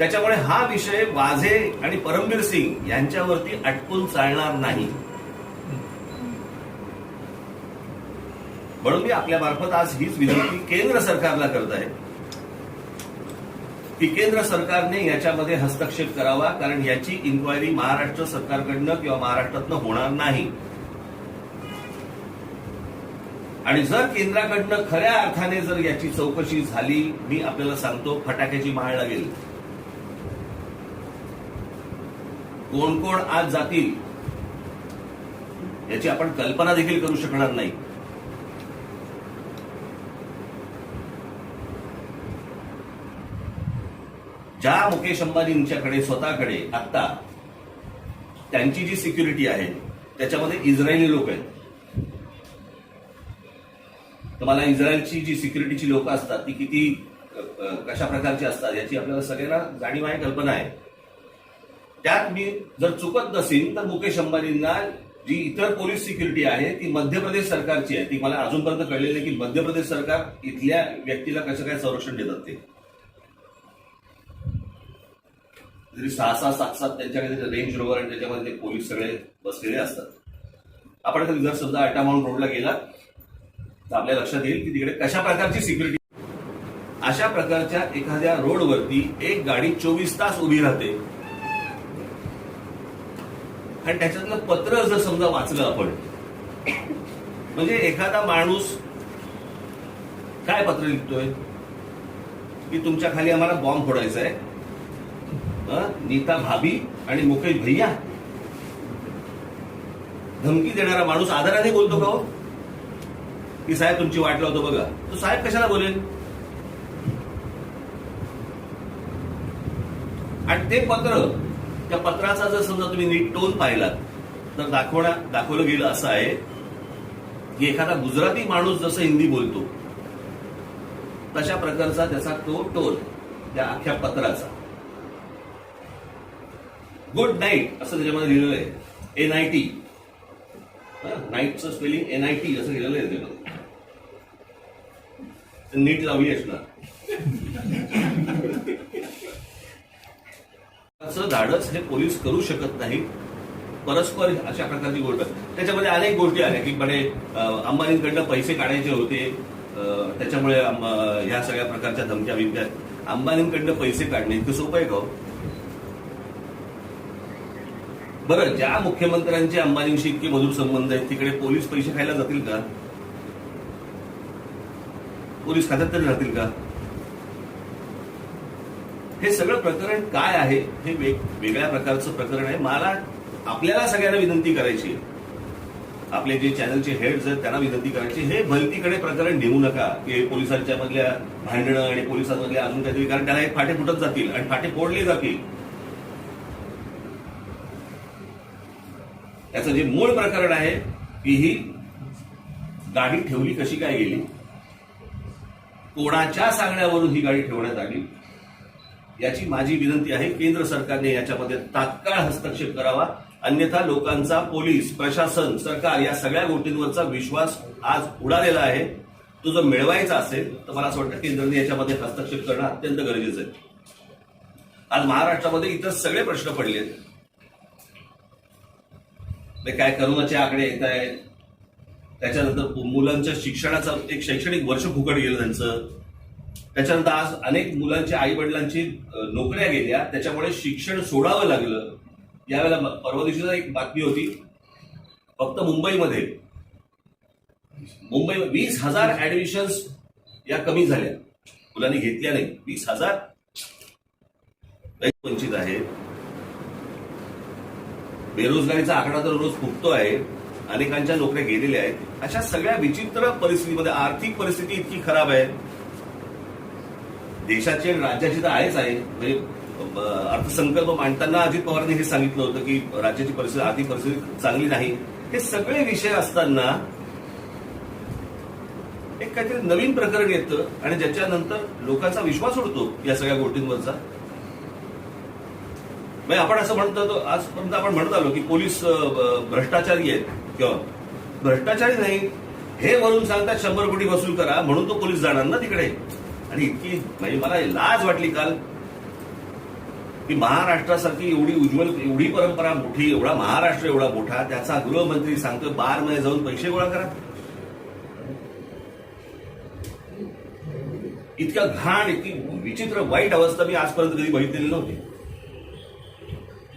त्याच्यामुळे हा विषय वाझे आणि परमबीर सिंग यांच्यावरती अटकून चालणार नाही. म्हणून मी आपल्या मार्फत आज हीच विनंती केंद्र सरकारला करत आहे की केंद्र सरकारने याच्यामध्ये हस्तक्षेप करावा, कारण याची इन्क्वायरी महाराष्ट्र सरकारकडनं किंवा महाराष्ट्रातनं होणार नाही. आणि जर केंद्राकडनं खऱ्या अर्थाने जर याची चौकशी झाली, मी आपल्याला सांगतो फटाक्याची माळ लागेल. कोण कोण आज जातील याची आपण कल्पना देखील करू शकणार नाही. ज्या मुकेश अंबानींच्याकडे स्वतःकडे आता त्यांची जी सिक्युरिटी आहे त्याच्यामध्ये इस्रायली लोक आहेत. तुम्हाला इस्रायलची जी सिक्युरिटीची लोक असतात ती किती कशा प्रकारची असतात याची आपल्याला सगळ्यांना जाणीव आहे, कल्पना आहे. त्यात मी जर चुकत नसेल तर मुकेश अंबानींना जी इतर पोलीस सिक्युरिटी आहे ती मध्य प्रदेश सरकारची आहे. ती मला अजूनपर्यंत कळलेली आहे की मध्य प्रदेश सरकार इथल्या व्यक्तीला कसं काय संरक्षण देतात ते. तरी 6-7 त्यांच्याकडे रेंज रोवर आणि त्याच्यामध्ये ते पोलीस सगळे बसलेले असतात. आपण जर समजा अटामाऊंट रोडला गेला तर आपल्या लक्षात येईल की तिकडे कशा प्रकारची सिक्युरिटी. अशा प्रकारच्या एखाद्या रोडवरती एक गाडी 24 तास उभी राहते आणि त्याच्यातलं पत्र जर समजा वाचलं आपण, म्हणजे एखादा माणूस काय पत्र लिहितोय की तुमच्या खाली आम्हाला बॉम्ब फोडायचा आहे. नीता भाभी आणि मुकेश भैया, धमकी देणारा माणूस आदराने बोलतो का हो की साहेब तुमची वाट लावतो बघा. तो साहेब कशाला बोलेल. आणि ते पत्र, त्या पत्राचा जर समजा तुम्ही नीट टोन पाहिलात तर दाखवलं गेलं असं आहे की एखादा गुजराती माणूस जसं हिंदी बोलतो तशा प्रकारचा त्याचा तो टोन त्या अख्ख्या पत्राचा. गुड नाईट असं त्याच्यामध्ये लिहिलेलं आहे. NIT, नाईटचं स्पेलिंग NIT असं लिहिलेलं आहे त्याच्यामध्ये. नीट लावली असणार. असं धाडस हे पोलीस करू शकत नाही. परस्पर अशा प्रकारची गोष्ट. त्याच्यामध्ये अनेक गोष्टी आहेत की म्हणे अंबानींकडनं पैसे काढायचे होते, त्याच्यामुळे ह्या सगळ्या प्रकारच्या धमक्या बिमक्या. अंबानींकडनं पैसे काढणे इतकं सोपं आहे का. बरं, ज्या मुख्यमंत्र्यांचे अंबानींशी इतके मधुर संबंध आहेत तिकडे पोलीस पैसे खायला जातील का. पोलीस खात्यात तरी राहतील का. हे सगळं प्रकरण काय आहे हे वेगळ्या प्रकारचं प्रकरण आहे. मला आपल्याला सगळ्यांना विनंती करायची, आपले जे चॅनलचे हेड्स आहेत त्यांना विनंती करायची, हे भलतीकडे प्रकरण नेऊ नका की पोलिसांच्या मधल्या भांडणं आणि पोलिसांमधल्या अजून काहीतरी, कारण त्याला एक फाटे फुटत जातील आणि फाटे फोडले जातील. याचं जे मूळ प्रकरण आहे की ही गाडी ठेवली कशी काय गेली, कोणाच्या सांगण्यावरून ही गाडी ठेवण्यात आली, याची माझी विनंती आहे. केंद्र सरकारने याच्यामध्ये तात्काळ हस्तक्षेप करावा, अन्यथा लोकांचा पोलीस प्रशासन सरकार या सगळ्या गोष्टींवरचा विश्वास आज उडालेला आहे. तो जर मिळवायचा असेल तर मला असं वाटतं केंद्राने याच्यामध्ये हस्तक्षेप करणं अत्यंत गरजेचं आहे. आज महाराष्ट्रामध्ये इतर सगळे प्रश्न पडलेत. काय करोनाचे आकडे येत आहेत, त्याच्यानंतर मुलांच्या शिक्षणाचं एक शैक्षणिक वर्ष फुकट गेलं त्यांचं, त्याच्यानंतर आज अनेक मुलांच्या आई वडिलांची नोकऱ्या गेल्या, त्याच्यामुळे शिक्षण सोडावं लागलं. यावेळेला परवा दिवशीचा एक बातमी होती, फक्त मुंबईमध्ये 20,000 ऍडमिशन्स या कमी झाल्या, मुलांनी घेतल्या नाही. 20,000 वंचित आहेत. बेरोजगारीचा आकडा तर रोज फुटतो आहे, अनेकांच्या नोकऱ्या गेलेल्या आहेत. अशा सगळ्या विचित्र परिस्थितीमध्ये आर्थिक परिस्थिती इतकी खराब आहे देशाची आणि राज्याची तर आहेच आहे. म्हणजे अर्थसंकल्प मांडताना अजित पवारांनी हे सांगितलं होतं की राज्याची परिस्थिती, आर्थिक परिस्थिती चांगली नाही. हे सगळे विषय असताना एक काहीतरी नवीन प्रकरण येतं आणि ज्याच्यानंतर लोकांचा विश्वास उडतो या सगळ्या गोष्टींवरचा. आपण असं म्हणतो, आजपर्यंत आपण म्हणत आलो की पोलीस भ्रष्टाचारी आहेत किंवा भ्रष्टाचारी नाही, हे वरून सांगतात 100 कोटी वसूल करा म्हणून तो पोलीस जाणार ना तिकडे. आणि इतकी म्हणजे मला लाज वाटली काल की महाराष्ट्रासारखी एवढी उज्ज्वल, एवढी परंपरा मोठी, एवढा महाराष्ट्र एवढा मोठा, त्याचा गृहमंत्री सांगतोय बारमध्ये जाऊन पैसे गोळा करा. इतका घाण, इतकी विचित्र वाईट अवस्था मी आजपर्यंत कधी बघितलेली नव्हती.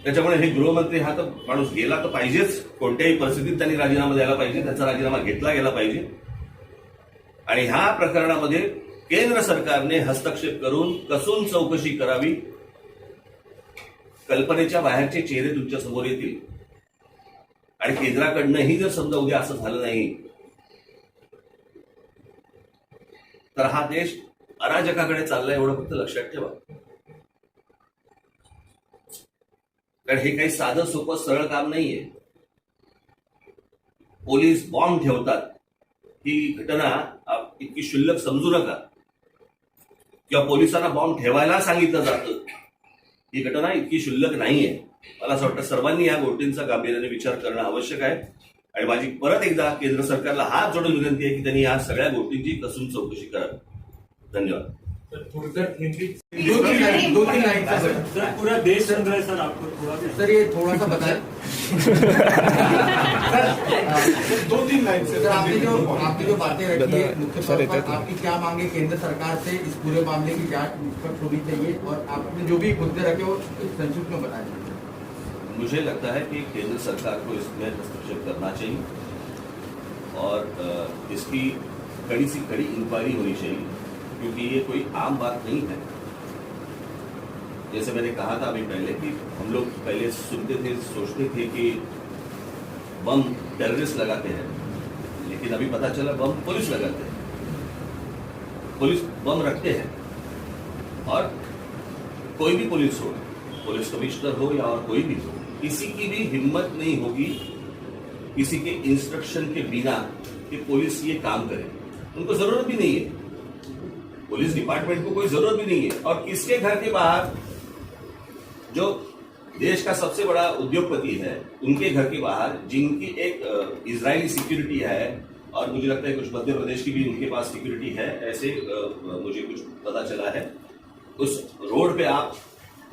त्याच्यामुळे हे गृहमंत्री हा तर माणूस गेला तर पाहिजेच, कोणत्याही परिस्थितीत त्यांनी राजीनामा द्यायला पाहिजे, त्याचा राजीनामा घेतला गेला पाहिजे. आणि ह्या प्रकरणामध्ये केंद्र सरकारने हस्तक्षेप करून कसून चौकशी करावी. कल्पनेच्या बाहेरचे चेहरे तुमच्या समोर येतील. आणि केंद्राकडनंही जर समजा उद्या असं झालं नाही तर हा देश अराजकाकडे चाललाय, एवढं फक्त लक्षात ठेवा. कारण हे काही साधं सोपं सरळ काम नाहीये. पोलीस बॉम्ब ठेवतात, ही घटना इतकी क्षुल्लक समजू नका. किंवा पोलिसांना बॉम्ब ठेवायला सांगितलं जातं, ही घटना इतकी क्षुल्लक नाहीये. मला असं वाटतं सर्वांनी या गोष्टींचा गांभीर्याने विचार करणं आवश्यक आहे. आणि माझी परत एकदा केंद्र सरकारला हात जोडून विनंती आहे की त्यांनी या सगळ्या गोष्टींची कसून चौकशी करावी. धन्यवाद. थोड़ा हिंदी दो तीन लाइन सर, पूरा देश सुन रहा है सर, आपको थोड़ा सर ये थोड़ा सा बताएं. सर 2-3 लाइन सर, आपकी जो बातें रखी है मुख्य तौर पर आपकी क्या मांगे केंद्र सरकार से, इस पूरे मामले की जांच होनी चाहिए, और आपने जो भी मुद्दे रखे वो संक्षिप्त में बताएं. मुझे लगता है कि केंद्र सरकार को इसमें हस्तक्षेप करना चाहिए और इसकी कड़ी से कड़ी इंक्वायरी होनी चाहिए, क्योंकि ये कोई आम बात नहीं है. जैसे मैंने कहा था अभी पहले कि हम लोग पहले सुनते थे, सोचते थे कि बम टेररिस्ट लगाते हैं, लेकिन अभी पता चला बम पुलिस लगाते हैं. पुलिस बम रखते हैं और कोई भी पुलिस हो, पुलिस कमिश्नर हो या और कोई भी हो, किसी की भी हिम्मत नहीं होगी किसी के इंस्ट्रक्शन के बिना कि पुलिस ये काम करे. उनको जरूरत भी नहीं है, पुलिस डिपार्टमेंट को कोई जरूरत भी नहीं है. और किसके घर के बाहर, जो देश का सबसे बड़ा उद्योगपति है, उनके घर के बाहर, जिनकी एक इजरायली सिक्योरिटी है और मुझे लगता है कुछ मध्य प्रदेश की भी उनके पास सिक्योरिटी है, ऐसे मुझे कुछ पता चला है. उस रोड पे आप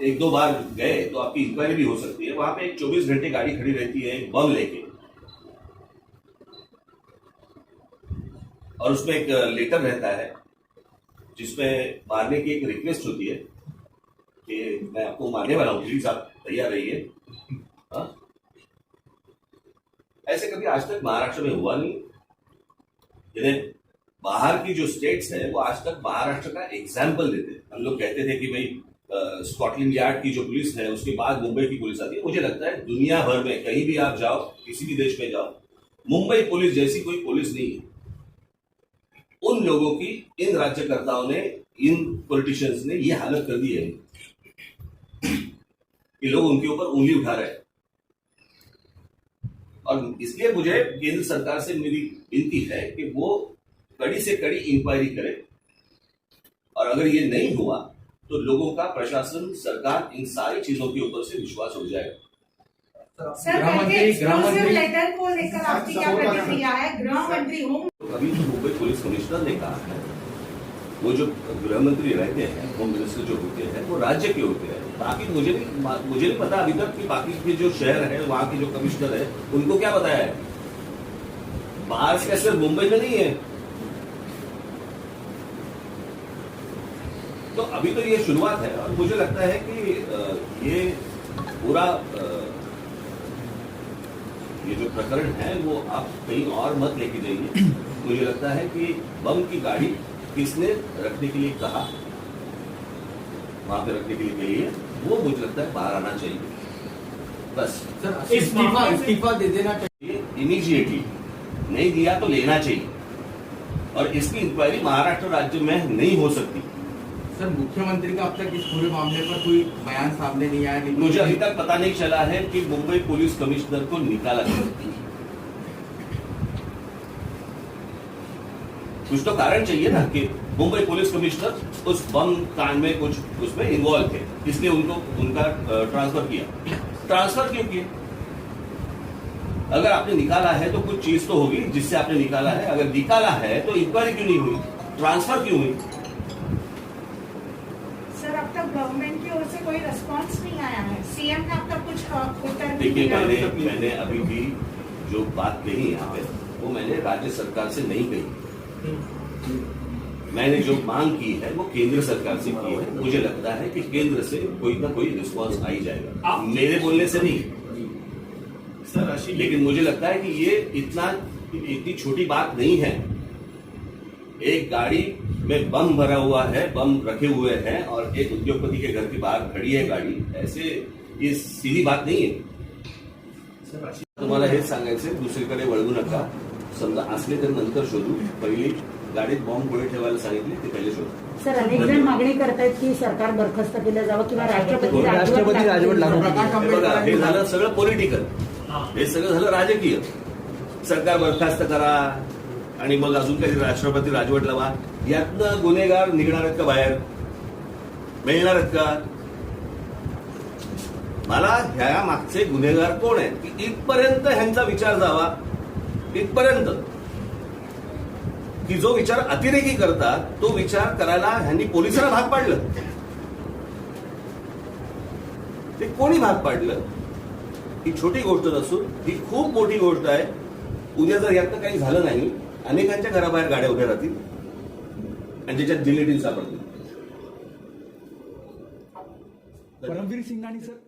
1-2 बार गए तो आपकी इंक्वायरी भी हो सकती है. वहां पे एक 24 घंटे गाड़ी खड़ी रहती है एक बम लेके, और उसमें एक लेटर रहता है जिसमें मारने की एक रिक्वेस्ट होती है कि मैं आपको मारने वाला हूं, प्लीज आप तैयार रहिए. ऐसे कभी आज तक महाराष्ट्र में हुआ नहीं. जिन्हें बाहर की जो स्टेट्स है वो आज तक महाराष्ट्र का एग्जाम्पल देते हैं. हम लोग कहते थे कि भाई स्कॉटलैंड यार्ड की जो पुलिस है उसके बाद मुंबई की पुलिस आती है. मुझे लगता है दुनिया भर में कहीं भी आप जाओ, किसी भी देश में जाओ, मुंबई पुलिस जैसी कोई पुलिस नहीं है. उन लोगों की, इन राज्यकर्ताओं ने, इन पॉलिटिशियंस ने ये हालत कर दी है कि लोग उनके ऊपर उंगली उठा रहे हैं. और इसलिए मुझे केंद्र सरकार से मेरी विनती है कि वो कड़ी से कड़ी इंक्वायरी करे, और अगर ये नहीं हुआ तो लोगों का प्रशासन, सरकार, इन सारी चीजों के ऊपर से विश्वास उठ जाएगा. सर, लेटर को लेकर आपकी क्या प्रतिक्रिया है? गृह मंत्री हूँ, अभी तो मुंबई पुलिस कमिश्नर ने कहा है, वो जो गृह मंत्री रहते हैं, होम मिनिस्टर जो होते हैं, वो राज्य के होते हैं. बाकी मुझे नहीं पता अभी तक कि बाकी के जो शहर है, वहां के जो कमिश्नर है, उनको क्या बताया है. बाहर से सिर्फ मुंबई में नहीं है. तो अभी तो ये शुरुआत है, और मुझे लगता है कि ये पूरा ये जो प्रकरण है वो आप कहीं और मत लेके जाइए. मुझे लगता है कि बम की गाड़ी किसने रखने के लिए कहा, वहां पे रखने के लिए कही है, वो मुझे लगता है बाहर आना चाहिए. बस सर इस्तीफा दे देना चाहिए इमीडिएटली. नहीं दिया तो लेना चाहिए, और इसकी इंक्वायरी महाराष्ट्र राज्य में नहीं हो सकती. सर, मुख्यमंत्री का अब तक इस पूरे मामले पर कोई बयान सामने नहीं आया. मुझे अभी तक पता नहीं चला है कि मुंबई पुलिस कमिश्नर को निकाला गया. कुछ तो कारण चाहिए ना कि मुंबई पुलिस कमिश्नर उस बम कांड में कुछ उसमें इन्वॉल्व थे, इसलिए उनका ट्रांसफर किया. ट्रांसफर क्यों किया? अगर आपने निकाला है तो कुछ चीज तो होगी जिससे आपने निकाला है. अगर निकाला है तो इंक्वायरी क्यों नहीं हुई, ट्रांसफर क्यों हुई? सर, अब तक गवर्नमेंट की ओर से कोई रिस्पॉन्स नहीं सीएम ने आपका कुछ उत्तर देखिए, दिया? मैंने अभी भी जो बात कही यहाँ पे वो मैंने राज्य सरकार से नहीं कही। मैंने जो मांग की है वो केंद्र सरकार से की है। मुझे लगता है कि केंद्र से कोई ना कोई रिस्पांस आ ही जाएगा, मेरे बोलने से नहीं। लेकिन मुझे लगता है कि ये इतनी छोटी बात नहीं है। एक गाड़ी में बम भरा हुआ है, बम रखे हुए हैं और एक उद्योगपति के घर के बाहर खड़ी है गाड़ी, ऐसे ये सीधी बात नहीं है। तुम्हाला हेच सांगायचं, दुसरीकडे वळवू नका. समजा असले तर नंतर शोधू. पहिली गाडीत बॉम्ब पुढे ठेवायला सांगितले ते पहिले शोधू. सर, अनेक जण मागणी करतायत की सरकार बरखास्त केलं जावं किंवा राष्ट्रपती राजवट लागू. प्रकाश हे बघा, हे आंबेडकर झालं सगळं पॉलिटिकल, हे सगळं झालं राजकीय. सरकार बरखास्त करा आणि मग अजून काही राष्ट्रपती राजवट लावा. यातनं गुन्हेगार निघणार आहेत का बाहेर, मिळणार आहेत का? मला ह्या मागचे गुन्हेगार कोण आहेत की इथपर्यंत ह्यांचा विचार जावा, इथपर्यंत की जो विचार अतिरेकी करतात तो विचार करायला ह्यांनी पोलिसांना भाग पाडलं. ते कोणी भाग पाडलं? ही छोटी गोष्ट नसून ही खूप मोठी गोष्ट आहे. उद्या जर यातनं काही झालं नाही, अनेकांच्या घराबाहेर गाड्या उभ्या राहतील आणि ज्याच्यात जिलेटिन सापडतील. परमवीर सिंगाणी सर.